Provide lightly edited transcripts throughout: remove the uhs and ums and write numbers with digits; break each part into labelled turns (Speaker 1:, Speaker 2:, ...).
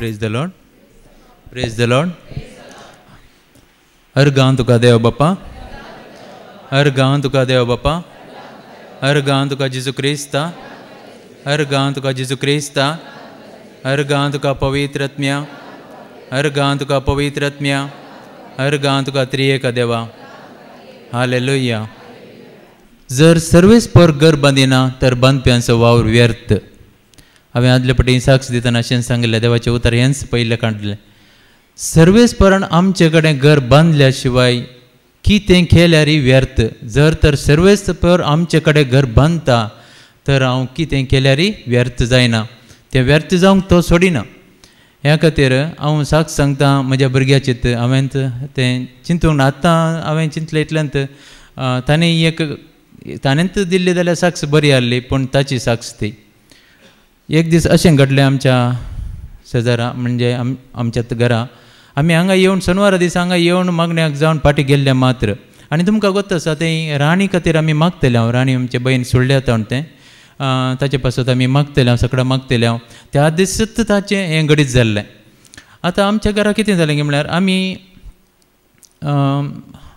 Speaker 1: Praise the lord, praise the lord. हर गांव तुका देव बापा, हर गांव तुका देव बापा, हर गांव तुका जेजू क्रिस्ता, हर गांव तुका जेजू क्रिस्ता, हर गांव तुका पवित्र आत्म्या, हर गांव तुका पवित्र आत्म्या, हर गांव तुका त्रिएक देवा. हालेलुया. जर सर्वेस पर घर बांदिना तर बांदप्यांचो वावर व्यर्थ. हांवें आदले फावटी साक्ष दितना अशें सांगलें, देवाचें उतर हेंच पयलें काडलें. सर्वेस परान आमचे कडेन घर बांदल्या शिवाय कितें केल्यारय व्यर्थ. जर तर सर्वेस पर आमचे कडेन घर बांदता तर हांव कितें केल्यारय व्यर्थ जायना, तें व्यर्थ जावंक तो सोडिना. ह्या खातीर हांव साक्ष सांगता म्हज्या भुरग्याचें. हांवें तें चिंतूंक ना, आतां हांवें चिंतलें इतल्यांत ताणेंत दिल्ली जाल्यार साक्ष बरी आहली, पूण ताची साक्ष ती. एक दीस अशें घडलें आमच्या शेजारा, म्हणजे आमच्या घरा. आमी हांगा येवन शेनवारा दीस हांगा येवन मागण्याक जावन फाटीं गेल्ले मात्र. आनी तुमकां गोत आसा तें राणी खातीर आमी मागतले. हांव राणी आमचे बहीण सोडले आतां तें ताचे पासून आमी मागतले, हांव सगळें मागतले. हांव त्या दिसत ताचें हें घडीत जाल्लें. आतां आमच्या घरा कितें जालें गे म्हळ्यार, आमी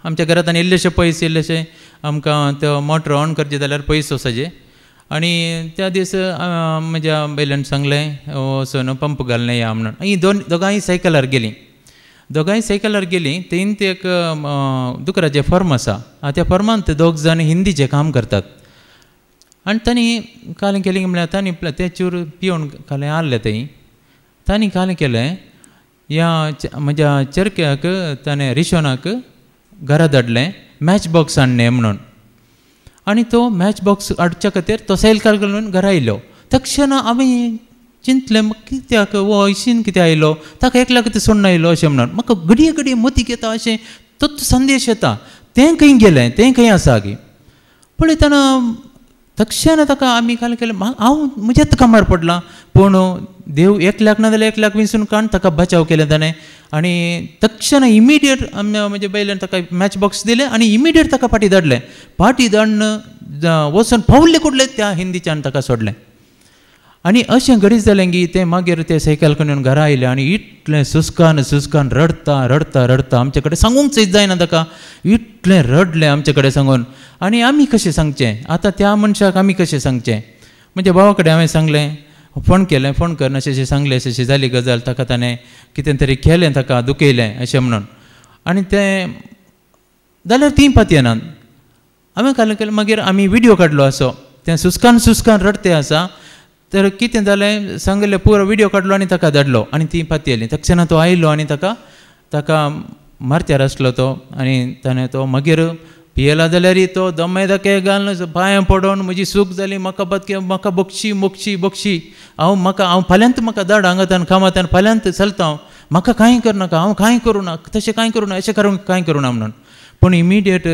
Speaker 1: आमच्या घरांत आनी इल्लेशे पयस इल्लेशे आमकां तो मोटर ऑन करचे जाल्यार पयस वचचे. आनी त्या दीस म्हज्या बायलान सांगलें वचून पंप घालून या म्हणून. ही दोगांय सायकलार गेलीं. दोगांय सायकलार गेलीं. तेंत एक दुकराचें फर्म आसा. त्या फर्मान ते दोग जाण हिंदीचें काम करतात. आनी तांणी कालें केलें म्हळ्यार तांणी तें चूर पिवन कालें हाडलें. तांणी कालें केलें, ह्या म्हज्या चरक्याक ताणें रिशोनाक घरा धाडलें मॅच बॉक्स हाडणें म्हणून. आनी तो मॅच बॉक्स हाडच्या खातीर तो सायकल घालून घरा आयलो. तक्षण आमी चिंतलें कित्याक वो अशीन कितें आयलो, ताका एकल्याक कितें सोडून आयलो अशें म्हणून. म्हाका घडये घडये मतीक येता अशें तोच संदेश येता. तें खंय गेलें, तें खंय आसा गे पळयतना. तक्षण ताका आमी काल केलें, हांव म्हज्याच कामार पडलां. पूण देव एकल्याक ना जाल्यार एकल्याक विंचून काण ताका बचाव केलें ताणें. आनी तक्षण इमिडिएट म्हज्या बायलान ताका मॅच बॉक्स दिलें आनी इमिडिएट ताका फाटीं धाडलें. फाटीं धाडून वचून पावले कुडले त्या हिंदीच्यान ताका सोडलें. आनी अशें घडीत जालें की तें मागीर तें सायकल करून घरा आयलें. आनी इतलें सुस्कान सुस्कान रडता रडता रडता आमचे कडेन सांगूंक जायना ताका. इतलें रडलें आमचे कडेन सांगून. आनी आमी कशें सांगचें आतां त्या मनशाक, आमी कशें सांगचें. म्हज्या भावा कडेन हांवें सांगलें, फोन केलें, फोन कर अशें सांगलें, अशें जाली गजाल. ताका ताणें कितें तरी केलें, ताका दुखयलें अशें म्हणून. आनी तें जाल्यार तीं पातयें नात. हांवें कालें केलें, मागीर आमी विडियो काडलो असो. तें सुस्कान सुस्कान रडतें आसा. तर कितें जालें सांगलें, पुरो विडियो काडलो आनी ताका धाडलो. आनी तीं पातयेलीं. तक्षण तो आयलो आनी ताका मारत्यार आसलो तो. आनी ताणें तो मागीर पियेला जाल्यार तो दमे दाके घालून पांयां पडोवन म्हजी सूख जाली, म्हाका बक्षी बक्षी बक्षी. हांव फाल्यांत म्हाका धाड हांगातान कामातान, फाल्यांत चलता हांव, म्हाका कांय करनाका, हांव कांय करूं ना, तशें कांय करूं ना, अशें करूंक कांय करूं ना म्हणून. पूण इमिडिएट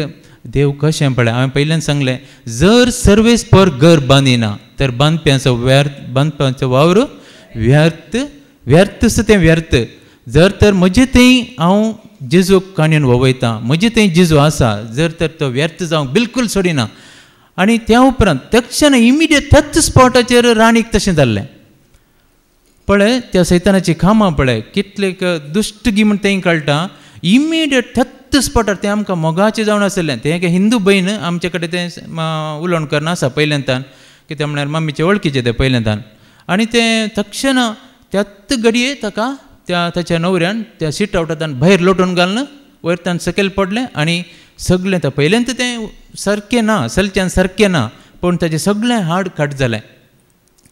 Speaker 1: देव कशें पळय, हांवें पयल्यान सांगलें, जर सर्वेस पर घर बांदिना तर बांदप्यांचो वावर व्यर्थ. व्यर्थच तें व्यर्थ. जर तर म्हजें तें हांव जेजूक काणयेन वोवयता, म्हजें तें जेजू आसा, जर तर तो व्यर्थ जावंक बिलकूल सोडिना. आनी त्या उपरांत तक्षण इमिडिएट त्याच स्पॉटाचेर राणीक तशें जाल्लें. पळय त्या सैतानाची कामां पळय, कितले दुश्ट गी म्हण तें कळटा. इमिडिएट त्याच स्पॉटार तें आमकां मोगाचें जावन आसलें. तें एक हिंदू भयण आमचे कडेन तें उलोवण करना आसा पयलेंतान, कित्याक म्हळ्यार मम्मीचे वळखीचें तें पयलेंतान. आनी तें तक्षण त्याच घडये ताका ताच्या नवऱ्यान त्या सीट आवटांतल्यान भायर लोटून घालून वयरतान सकयल पडलें. आनी सगळें तें पयलेंत तें सारकें ना, चलच्यान सारकें ना, पूण ताचें सगळें हाड कट जालें.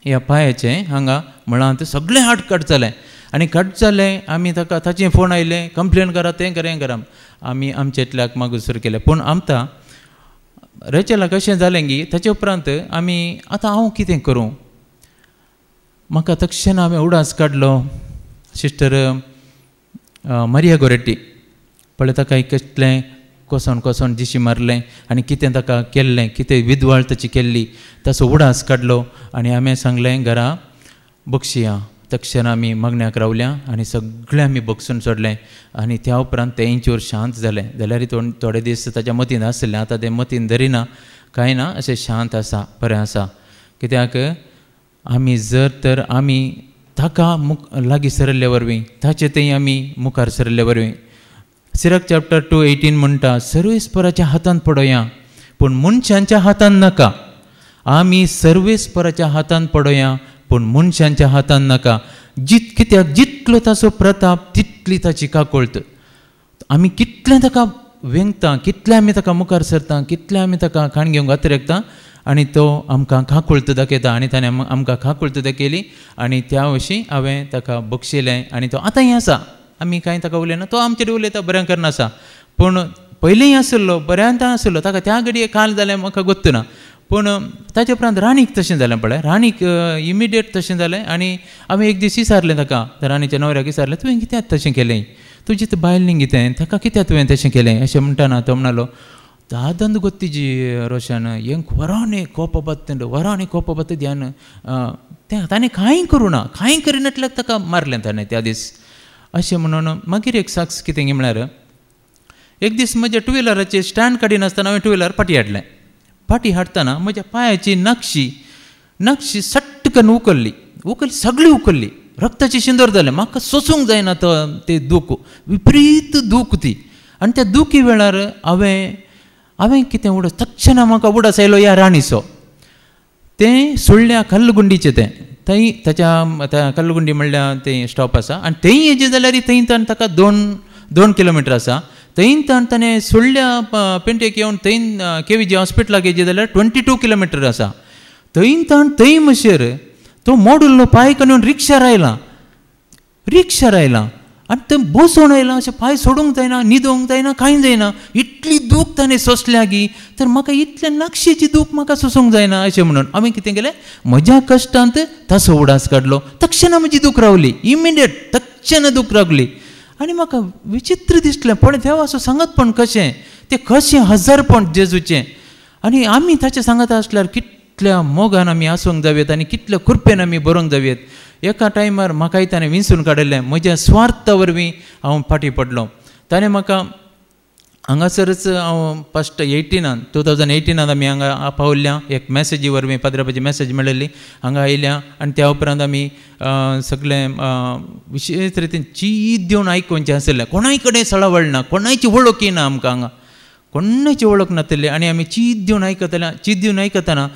Speaker 1: ह्या पांयाचें हांगा म्हळांत सगळें हाड कट जालें. आनी कट जालें. आमी ताचें फोन आयलें, कंप्लेन करा, तें करा, हें करा. आमी आमचे इतल्याक मागून सुरू केलें. पूण आमकां रेचेलाक अशें जालें की ताचे उपरांत आमी आतां हांव कितें करूं. म्हाका तक्षण हांवें उडास काडलो. सिस्टर मारिया गोरेटी पळय, ताका कसलें कोसोन दिशी मारलें आनी कितें ताका केल्लें, कितें विधवाळ ताची केल्ली, ताचो उडास काडलो. आनी हांवें सांगलें घरा बक्षिया. तक्षण आमी मागण्याक रावल्या आनी सगळें आमी बक्षून सोडलें. आनी त्या उपरांत तें इंचूर शांत जालें. जाल्यार थोडे दीस ताच्या मतीन आसलें, आतां तें मतीन धरिना, कांय ना, अशें शांत आसा, बरें आसा. कित्याक आमी जर तर आमी ताका लागीं सरल्ले वरवीं ताचे थंय आमी मुखार सरल्ले वरवीं. सिराक चॅप्टर 2:18 म्हणटा, सर्वेस्पराच्या हातांत पडोया पूण मनशांच्या हातांत नाका. आमी सर्वेस्पराच्या हातांत पडोया पूण मनशांच्या हातांत नाका. कित्याक जितलो ताचो प्रताप तितली ताची काकोळट. आमी कितलें ताका वेंगता, कितले आमी ताका मुखार सरता, कितले आमी ताका खाण घेवंक आतरेकता आनी तो आमकां काकोळट दाखयता. आनी ताणें आमकां काकोळट दाखयली आनी त्या वशीं हांवें ताका बक्षिलें आनी तो आतांय आसा. आमी कांय ताका उलयना, तो आमचेर उलयता बऱ्या करना आसा. पूण पयलींय आसलो, बऱ्यांत आसलो, ताका त्या घडये काल जालें म्हाका गोत्तू ना. पूण ताचे उपरांत राणीक तशें जालें पळय. राणीक इमिडिएट तशें जालें आनी हांवें एक दीस विचारलें ताका, राणीच्या न्हवऱ्याक विचारलें, तुवें कित्याक तशें केलें, तुजी बायलें कितें, ताका कित्याक तुवें तशें केलें अशें म्हणटाना तो म्हणलो, दादंद ಗೊತ್ತಿಜಿ ರೋಷನ್ ಹೆಂಗೆ ವರಾನೆ ಕೋಪ ಬತ್ತಂಡು ವರಾನೆ ಕೋಪ ಬತ್ತದ ಯಾನು ताणें कांय करूं ना, कांय करिनाटल्याक ताका मारलें ताणें त्या दीस अशें म्हणून. मागीर एक साक्ष कितें म्हळ्यार एक दीस म्हज्या टू व्हिलराचेर स्टँड काडिनासतना आसतना हांवें टू व्हिलर फाटी हाडलें. फाटी हाडटना म्हज्या पांयाची नक्षी सट्टकन उखल्ली सगळी उखल्ली, रक्ताची शिंदोर जालें. म्हाका सोसूंक जायना तो तें दूख, विपरीत दूख ती. आनी त्या दुखी वेळार हांवें कितें उडस तक्षण म्हाका उडस आयलो ह्या राणीचो. तें सोडल्या कल्लगुंडीचें तें थंय ताच्या कल्लगुंडी म्हणल्यार तें स्टॉप आसा आनी थंय हेजें जाल्यार थंय ताण ताका 2 किलोमिटर आसा. थंय ताण ताणें सोडल्या पेंटेक येवन थंय KVG हॉस्पिटलाक हेजें जाल्यार 22 किलोमिटर आसा. थंय ताण थंय म्हणसर तो मोडूल्लो पांय काडून रिक्षार आयला आनी थंय बसोन आयला. अशें पांय सोडूंक जायना, न्हिदोंक जायना, कांय जायना. इतली दूख ताणें सोंसल्या गी तर म्हाका इतल्या नक्षेची दूख म्हाका सोसूंक जायना अशें म्हणून हांवें कितें केलें, म्हज्या कश्टांत ताचो उडास काडलो. तक्षण म्हजी दूख रावली, इमिडिएट तक्षण दूख रावली. आनी म्हाका विचित्र दिसलें, पण देवाचो सांगतपण कशें हजारपण जेजूचें. आनी आमी ताचें सांगता आसल्यार कितल्या मोगान आमी आसूंक जावेत आनी कितल्या कृपेन आमी बरोंक जावेत. एका टायमार म्हाकाय ताणें विंचून काडिल्लें, म्हज्या स्वार्था वरवीं हांव फाटी पडलो. ताणें म्हाका हांगासरच हांव फस्ट 2018 आमी हांगा पावल्ल्या. एक मॅसेजी वरवीं पाद्रापाची मॅसेज मेळिल्ली, हांगा आयल्या आनी त्या उपरांत आमी सगळें विशेश रितीन चीद दिवन आयकुवचें आसलें. कोणाय कडेन सळावळ ना, कोणायची वळखी ना आमकां, हांगा कोणायची वळख नासली. आनी आमी चीद दिवन आयकतना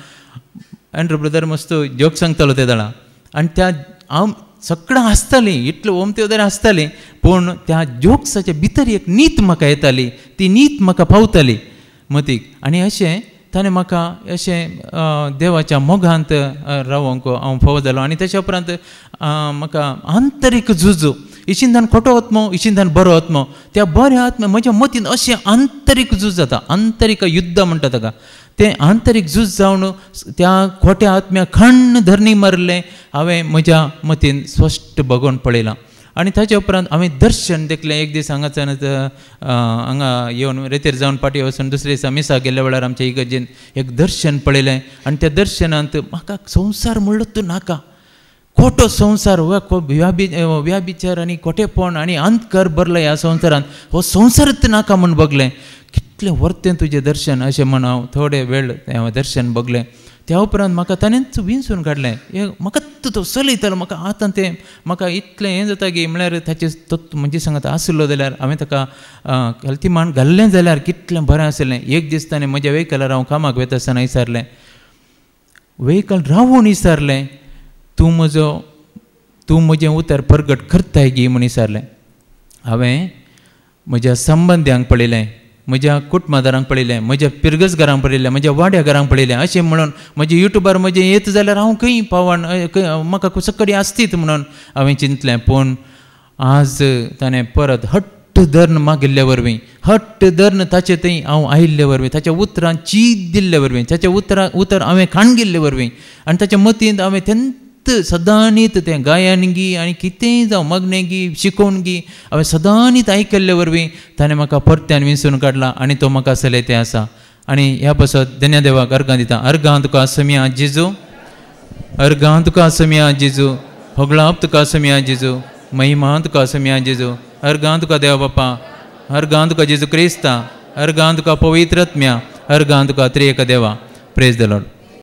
Speaker 1: एंड्रू ब्रदर मस्त जोक सांगतालो ते दाळा. आनी त्या हांव सगळां हांसतालीं, इतलो ओमते वगैरे हांसतालीं, पूण त्या जोक्साच्या भितर एक नीत म्हाका येताली, ती नीत म्हाका पावताली मतीक. आनी अशें ताणें म्हाका अशें देवाच्या मोगांत रावोंक हांव फावो जालो. आनी तेच्या उपरांत म्हाका आंतरीक झूज, इशिंदान खोटो आत्मो, इशिंदान बरो आत्मो, त्या बऱ्या आत्म्या म्हज्या मतीन अशें आंतरीक झूज जाता. आंतरीक युद्ध म्हणटा ताका. तें आंतरीक झूज जावन त्या खोट्या आत्म्याक खण्ण धरणी मारलें हांवें म्हज्या मतीन स्पश्ट बगोवन पळयलां. आनी ताचे उपरांत हांवें दर्शन देखलें. एक दीस हांगाच्यान हांगा येवन रेतेर जावन पाटी वचून दुसरे दिसा मिसाक गेल्ल्या वेळार आमच्या इगर्जेन एक दर्शन पळयलें. आनी त्या दर्शनांत म्हाका संवसार म्हणलो तूं नाका, खोटो संवसार, व्याभिचार आनी खोटेपण आनी अंतकार भरला ह्या संवसारांत, हो संवसारच नाका म्हूण बगलें. कितलें वर्तें तुजें दर्शन अशें म्हण हांव थोडे वेळ हांवें दर्शन बगलें. त्या उपरांत म्हाका ताणेंच विंचून काडलें. म्हाका तो चलयतालो, म्हाका आतां तें म्हाका इतलें हें जाता की म्हळ्यार ताचें म्हणजे सांगता आसलो जाल्यार हांवें ताका कल्तीमान घाल्लें जाल्यार कितलें बरें आसलें. एक दीस ताणें म्हज्या वेहिकलार हांव कामाक वयता आसतना विचारलें, वेहिकल रावून विचारलें, तूं म्हजें उतर परगट करताय गी म्हूण विचारलें. हांवें म्हज्या संबंद्यांक पळयलें, म्हज्या कुटुंबादारांक पळयलें, म्हज्या पिरगसगारांक पळयलें, म्हज्या वाड्या घरांक पळयलें. अशें म्हणून म्हज्या युट्यूबार म्हजें येत जाल्यार हांव खंय पावण, म्हाका सकडी आसतीत म्हणून हांवें चिंतलें. पूण आज ताणें परत हट्ट धर्न मागिल्ले वरवीं, हट्ट धर्न ताचे थंय हांव आयिल्ले वरवीं, ताच्या उतरांत चीद दिल्ले वरवीं, ताच्या उतर हांवें खाण गेल्ले वरवीं आनी ताच्या मतींत हांवें सदांनीत तें गायन गी आनी कितेंय जावं मग्नें गी शिकोवन गी हांवें सदांनीत आयकल्ले वरवीं ताणें म्हाका परत्यान विंचून काडला आनी तो म्हाका चलय तें आसा. आनी ह्या पासत धन्य देवाक अर्गां दिता. अर्गां तुका आसमिया जेजू, अर्गां तुका आसमिया जेजू, होगळाप तुका आसमिया जेजू, महिमा तुका आसमिया जेजू, अर्गां तुका देवा बापा, अर्गां तुका जेजू क्रिस्ता, अर्गां तुका पवित्र आत्म्या, अर्गां तुका त्रिएक देवा. Praise the Lord.